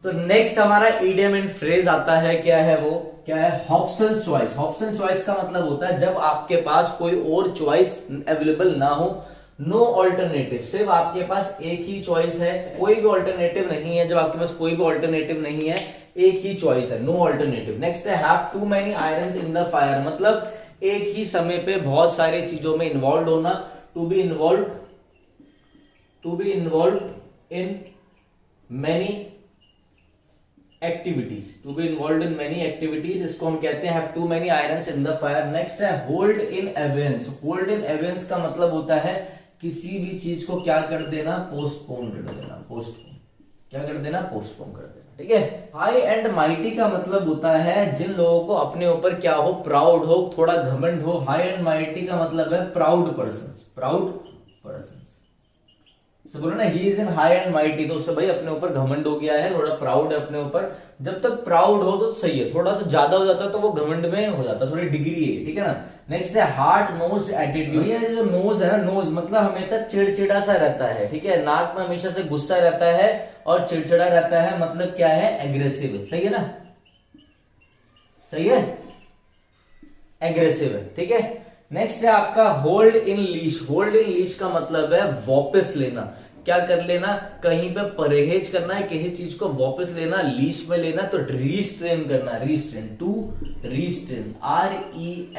तो नेक्स्ट हमारा idiom and phrase आता है, क्या है वो, क्या है, हॉब्सन्स चॉइस। हॉब्सन्स चॉइस का मतलब होता है जब आपके पास कोई और चॉइस अवेलेबल ना हो, नो ऑल्टरनेटिव, सिर्फ आपके पास एक ही चॉइस है, कोई भी ऑल्टरनेटिव नहीं है। जब आपके पास कोई भी ऑल्टरनेटिव नहीं है, एक ही चॉइस है, नो ऑल्टरनेटिव। नेक्स्ट है have too many irons in the fire, मतलब एक ही समय पे बहुत सारी चीजों में इन्वॉल्व होना, to be involve in many activities, to be involve in many activities, इसको हम कहते हैं have too many irons in the fire. Next है hold in abeyance. Hold in abeyance का मतलब होता है किसी भी चीज को क्या कर देना, पोस्टपोन कर देना, पोस्टपोन, क्या कर देना, पोस्टपोन कर देना, ठीक है। हाई एंड माइटी का मतलब होता है जिन लोगों को अपने ऊपर क्या हो, प्राउड हो, थोड़ा घमंड हो। हाई एंड माइटी का मतलब है प्राउड पर्सन, प्राउड पर्सन। बोलो ना he is in high and mighty, तो उससे भाई अपने ऊपर घमंड हो गया है, थोड़ा प्राउड है अपने ऊपर। जब तक प्राउड हो तो सही है, थोड़ा सा ज्यादा हो जाता है तो वो घमंड में हो जाता है, थोड़ी डिग्री है, ठीक है ना। नेक्स्ट है हार्ड नोज्ड एटीट्यूड। ये जो नोज है ना, नोज मतलब हमेशा चिड़चिड़ा सा रहता है, ठीक है, नाक में हमेशा से गुस्सा रहता है और चिड़चिड़ा रहता है, मतलब क्या है, एग्रेसिव है, सही है ना, सही है, एग्रेसिव है, ठीक है। नेक्स्ट है आपका hold in leash. Hold in leash का मतलब है वापस लेना, क्या कर लेना, कहीं पे परहेज करना है, किसी चीज को वापस लेना, लीश में लेना, तो रीस्ट्रेन करना, restrain, to restrain,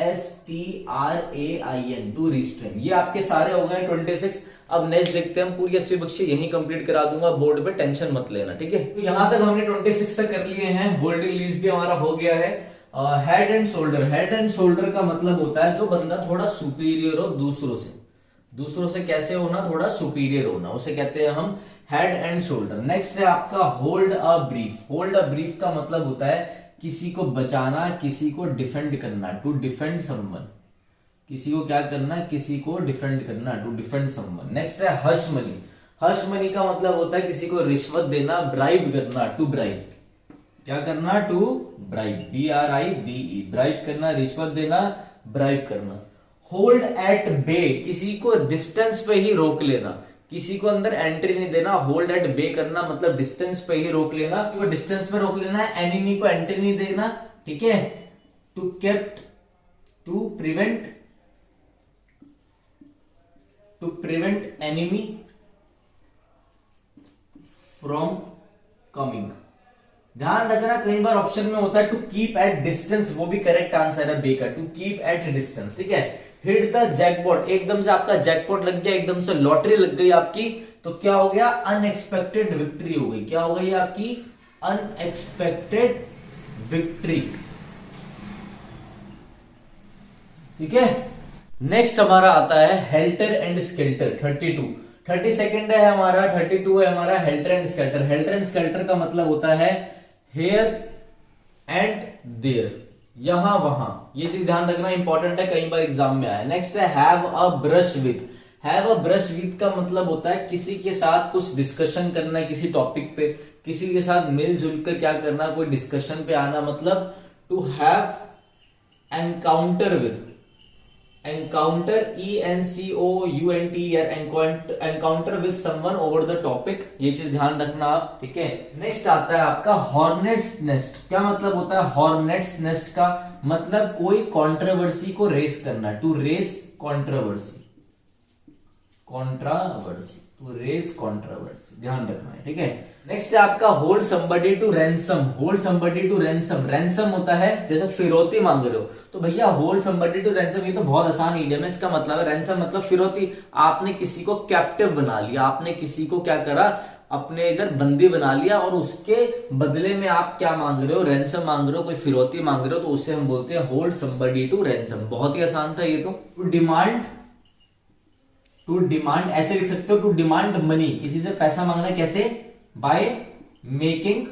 RESTRAIN, to restrain. ये आपके सारे हो गए 26। अब नेक्स्ट देखते हैं हम, पूरी 80 बख्शी यही कंप्लीट करा दूंगा बोर्ड पे, टेंशन मत लेना, ठीक है। तो यहां तक हमने 26 तक कर लिए हैं, होल्ड इन लीश भी हमारा हो गया है। Head and shoulder. Head and shoulder का मतलब होता है जो बंदा थोड़ा सुपीरियर हो दूसरों से, दूसरों से कैसे होना, थोड़ा सुपीरियर होना, उसे कहते हैं हम हेड एंड शोल्डर। नेक्स्ट है आपका hold a brief. Hold a brief का मतलब होता है किसी को बचाना, किसी को डिफेंड करना, टू डिफेंड समवन, किसी को क्या करना, किसी को डिफेंड करना, टू डिफेंड समवन। नेक्स्ट है हश मनी। हश मनी का मतलब होता है किसी को रिश्वत देना, ब्राइब करना, टू ब्राइब, क्या करना, टू ब्राइब, BRIBE, ब्राइब करना, रिश्वत देना, ब्राइब करना। होल्ड एट बे, किसी को डिस्टेंस पे ही रोक लेना, किसी को अंदर एंट्री नहीं देना। होल्ड एट बे करना मतलब डिस्टेंस पे ही रोक लेना, तो डिस्टेंस पे रोक लेना है, एनिमी को एंट्री नहीं देना, ठीक है। To kept, to prevent enemy from coming. ध्यान रखना कई बार ऑप्शन में होता है टू कीप एट डिस्टेंस, वो भी करेक्ट आंसर है बे का, टू कीप एट डिस्टेंस, ठीक है। हिट द जैकपॉट, एकदम से आपका जैकपॉट लग गया, एकदम से लॉटरी लग गई आपकी, तो क्या हो गया, अनएक्सपेक्टेड विक्ट्री हो गई। क्या हो गई आपकी, अनएक्सपेक्टेड विक्ट्री, ठीक है। नेक्स्ट हमारा आता है हेल्टर एंड स्केल्टर। 30 सेकंड है हमारा, 32 है हमारा helter and skeletal. Helter and skeletal का मतलब होता है हेयर एंड देयर, यहां वहां, ये चीज ध्यान रखना इंपॉर्टेंट है, कई बार एग्जाम में आया। नेक्स्ट है have a brush with. Have a brush with का मतलब होता है किसी के साथ कुछ डिस्कशन करना, किसी टॉपिक पे किसी के साथ मिलजुल कर क्या करना, कोई डिस्कशन पे आना, मतलब to have encounter with, encounter, ENCOUNTER, encounter with someone over the topic, ये चीज ध्यान रखना आप, ठीक है। नेक्स्ट आता है आपका हॉर्नेट्स नेस्ट। क्या मतलब होता है हॉर्नेट्स नेस्ट का मतलब कोई कंट्रोवर्सी को रेस करना, to raise controversy, controversy, to raise controversy, ध्यान रखना है, ठीक है। नेक्स्ट है आपका hold somebody to ransom. Hold somebody to ransom, ransom होता है जैसे फिरौती मांग रहे हो, तो भैया होल्ड समबडी टू रैंसम, ये तो बहुत आसान इडियम है, इसका मतलब है रैंसम मतलब फिरौती। आपने किसी को कैप्टिव बना लिया, आपने किसी को क्या करा, अपने इधर बंदी बना लिया, और उसके बदले में आप क्या मांग रहे हो, रैंसम मांग रहे हो, कोई फिरौती मांग रहे हो, तो उसे हम बोलते हैं होल्ड समबडी टू रैंसम। बहुत ही आसान था ये तो। टू डिमांड ऐसे लिख सकते हो, टू डिमांड मनी, किसी से पैसा मांगना, कैसे, बाय मेकिंग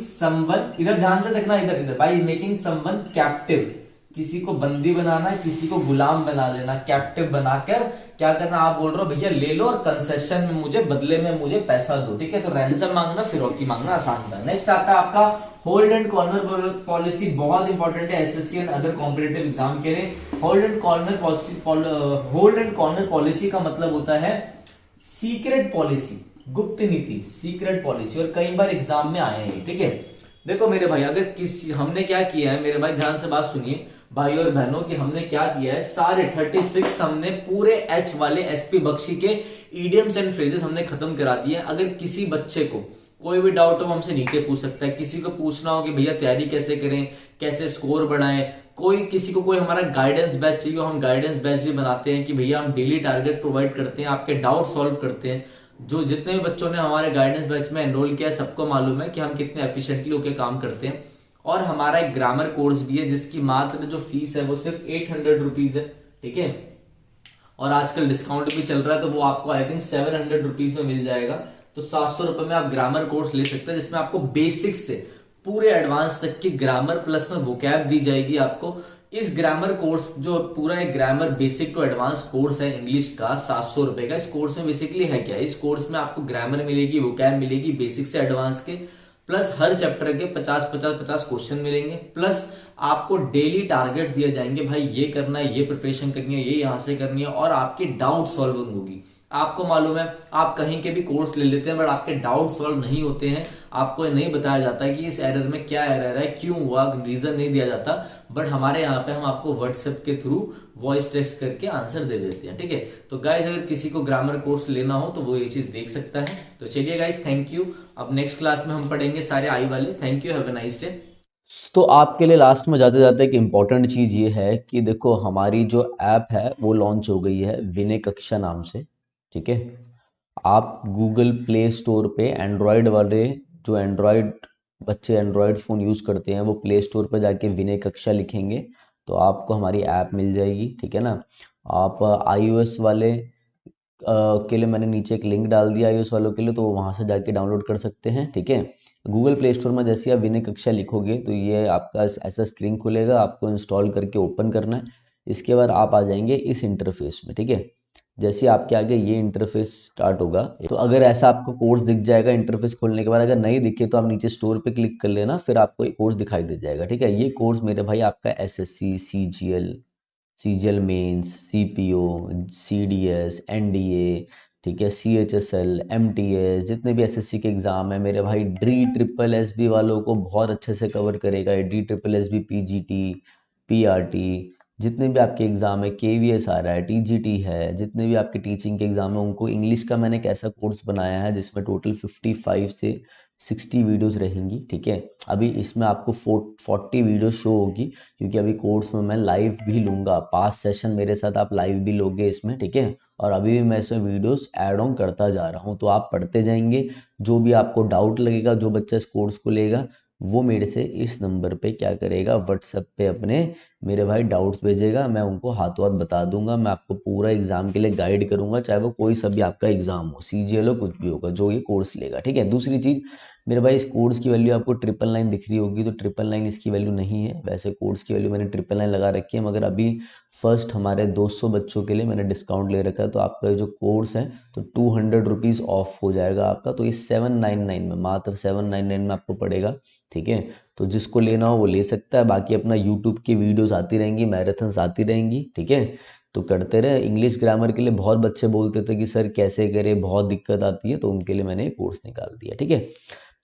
समवन, इधर ध्यान से देखना, इधर बाय मेकिंग समवन कैप्टिव, किसी को बंदी बनाना, किसी को गुलाम बना लेना, कैप्टिव बनाकर क्या करना, आप बोल रहे हो भैया ले लो और कंसेशन में मुझे, बदले में मुझे पैसा दो, ठीक है। तो रैंसम मांगना, फिरौती मांगना आसान था। नेक्स्ट आता है आपका होल्ड एंड कॉर्नर पॉलिसी, बहुत इंपॉर्टेंट है SSC and other competitive exam के लिए। होल्ड एंड कॉर्नर पॉलिसी का मतलब होता है सीक्रेट पॉलिसी, गुप्त नीति, सीक्रेट पॉलिसी, और कई बार एग्जाम में आए हैं, ठीक है। देखो मेरे भाई, अगर किसी हमने क्या किया है मेरे भाई, ध्यान से बात सुनिए भाई और बहनों, कि हमने क्या किया है, सारे 36 हमने पूरे एच वाले एसपी बख्शी के इडियम्स एंड फ्रेजेस हमने खत्म करा दिए। अगर किसी बच्चे को कोई भी डाउट हो हमसे नीचे पूछ सकता है, किसी को पूछना हो कि भैया तैयारी कैसे करें, कैसे स्कोर बढ़ाएं, कोई किसी को कोई हमारा गाइडेंस बैच चाहिए, हम गाइडेंस बैच भी बनाते हैं कि भैया हम डेली टारगेट प्रोवाइड करते हैं, आपके डाउट सॉल्व करते हैं। जो जितने भी बच्चों ने हमारे गाइडेंस बैच में एनरोल किया है सबको मालूम है कि हम कितने एफिशिएंटली होकर काम करते हैं। और हमारा एक ग्रामर कोर्स भी है जिसकी मात्र जो फीस है वो सिर्फ 800 रुपीज है, ठीक है। और आजकल डिस्काउंट भी चल रहा है तो वो आपको आई थिंक 700 रुपीज में मिल जाएगा। तो 700 रुपए में आप ग्रामर कोर्स ले सकते हैं, जिसमें आपको बेसिक से पूरे एडवांस तक की ग्रामर प्लस में वोकैब दी जाएगी आपको। इस ग्रामर कोर्स जो पूरा एक grammar basic to advance course है इंग्लिश का 700 रुपए का, इस कोर्स में बेसिकली है क्या, इस कोर्स में आपको ग्रामर मिलेगी, वोकैब मिलेगी बेसिक से एडवांस के, प्लस हर चैप्टर के 50-50-50 क्वेश्चन मिलेंगे, प्लस आपको डेली टारगेट्स दिए जाएंगे, भाई ये करना है, ये प्रिपरेशन करनी है, ये यहां से करनी है, और आपकी डाउट सॉल्विंग होगी। आपको मालूम है आप कहीं के भी कोर्स ले लेते हैं बट आपके डाउट सॉल्व नहीं होते हैं, आपको नहीं बताया जाता है कि इस एरर में क्या एरर है, क्यों हुआ, रीजन नहीं दिया जाता। बट हमारे यहाँ पे हम आपको व्हाट्सएप के थ्रू वॉइस टेक्स्ट करके आंसर दे देते हैं, ठीक है। तो गाइज अगर किसी को ग्रामर कोर्स लेना हो तो वो ये चीज देख सकता है। तो चलिए गाइज, थैंक यू। अब नेक्स्ट क्लास में हम पढ़ेंगे सारे आई वाले। Thank you, have a nice day. तो आपके लिए लास्ट में जाते जाते एक इम्पॉर्टेंट चीज़ ये है कि देखो हमारी जो ऐप है वो लॉन्च हो गई है विनय कक्षा नाम से, ठीक है। आप गूगल प्ले स्टोर पे एंड्रॉयड वाले, जो एंड्रॉयड बच्चे एंड्रॉयड फ़ोन यूज़ करते हैं वो प्ले स्टोर पर जाके विनय कक्षा लिखेंगे तो आपको हमारी ऐप मिल जाएगी, ठीक है ना। आप iOS वाले के लिए मैंने नीचे एक लिंक डाल दिया iOS वालों के लिए, तो वो वहाँ से जाके डाउनलोड कर सकते हैं, ठीक है। गूगल प्ले स्टोर में जैसे आप विनय कक्षा लिखोगे तो ये आपका ऐसा स्क्रीन खुलेगा, आपको इंस्टॉल करके ओपन करना है। इसके बाद आप आ जाएंगे इस इंटरफेस में, ठीक है। जैसे आपके आगे ये इंटरफेस स्टार्ट होगा तो अगर ऐसा आपको कोर्स दिख जाएगा इंटरफेस खोलने के बाद, अगर नहीं दिखे तो आप नीचे स्टोर पे क्लिक कर लेना, फिर आपको एक कोर्स दिखाई दे जाएगा, ठीक है। ये कोर्स मेरे भाई आपका SSC, CGL mains, CPO, CDS, NDA, ठीक है, सीएचएसएल, एमटीएस, जितने भी एसएससी के एग्ज़ाम है मेरे भाई, डी ट्रिपल एसबी वालों को बहुत अच्छे से कवर करेगा। D triple SB, PGT, PRT, जितने भी आपके एग्ज़ाम है, केवीएस आ रहा है, टीजीटी है, जितने भी आपके टीचिंग के एग्ज़ाम है उनको इंग्लिश का मैंने एक ऐसा कोर्स बनाया है जिसमें टोटल 55 से 60 वीडियोस रहेंगी, ठीक है। अभी इसमें आपको 40 वीडियो शो होगी क्योंकि अभी कोर्स में मैं लाइव भी लूँगा, 5 सेशन मेरे साथ आप लाइव भी लोगे इसमें, ठीक है। और अभी भी मैं इसमें वीडियोस ऐड ऑन करता जा रहा हूँ, तो आप पढ़ते जाएंगे। जो भी आपको डाउट लगेगा, जो बच्चा इस कोर्स को लेगा वो मेरे से इस नंबर पे क्या करेगा, व्हाट्सएप पे अपने मेरे भाई डाउट्स भेजेगा, मैं उनको हाथों हाथ बता दूंगा। मैं आपको पूरा एग्जाम के लिए गाइड करूंगा, चाहे वो कोई सा भी आपका एग्जाम हो, सीजीएल हो, कुछ भी होगा, जो ये कोर्स लेगा, ठीक है। दूसरी चीज़ मेरे भाई, इस कोर्स की वैल्यू आपको 999 दिख रही होगी, तो 999 इसकी वैल्यू नहीं है। वैसे कोर्स की वैल्यू मैंने 999 लगा रखी है, मगर अभी फर्स्ट हमारे 200 बच्चों के लिए मैंने डिस्काउंट ले रखा है, तो आपका जो कोर्स है तो 200 रुपीज़ ऑफ हो जाएगा आपका। तो ये 799 में, मात्र 799 में आपको पड़ेगा, ठीक है। तो जिसको लेना हो वो ले सकता है। बाकी अपना यूट्यूब की वीडियोस आती रहेंगी, मैराथन्स आती रहेंगी, ठीक है। तो करते रहे। इंग्लिश ग्रामर के लिए बहुत बच्चे बोलते थे कि सर कैसे करें, बहुत दिक्कत आती है, तो उनके लिए मैंने कोर्स निकाल दिया, ठीक है।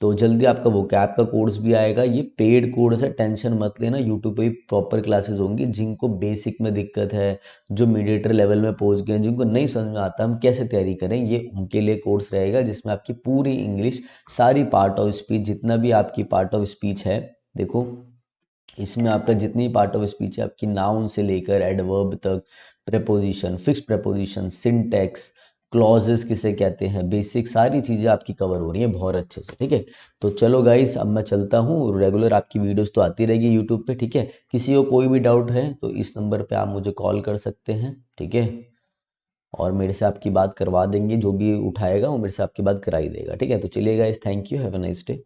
तो जल्दी आपका वोकैब का कोर्स भी आएगा। ये पेड कोर्स है, टेंशन मत लेना। यूट्यूब पे भी प्रॉपर क्लासेस होंगी। जिनको बेसिक में दिक्कत है, जो मीडिएटर लेवल में पहुंच गए, जिनको नहीं समझ में आता हम कैसे तैयारी करें, ये उनके लिए कोर्स रहेगा, जिसमें आपकी पूरी इंग्लिश, सारी पार्ट ऑफ स्पीच, जितना भी आपकी पार्ट ऑफ स्पीच है, देखो इसमें आपका जितनी पार्ट ऑफ स्पीच है, आपकी नाउन से लेकर एडवर्ब तक, preposition, fix preposition, syntax, clauses किसे कहते हैं, बेसिक सारी चीज़ें आपकी कवर हो रही हैं बहुत अच्छे से, ठीक है। तो चलो गाइस, अब मैं चलता हूँ। रेगुलर आपकी वीडियोस तो आती रहेगी यूट्यूब पे, ठीक है। किसी को कोई भी डाउट है तो इस नंबर पे आप मुझे कॉल कर सकते हैं, ठीक है। और मेरे से आपकी बात करवा देंगे, जो भी उठाएगा वो मेरे से आपकी बात कराई देगा, ठीक है। तो चलिए guys, thank you, have a nice day.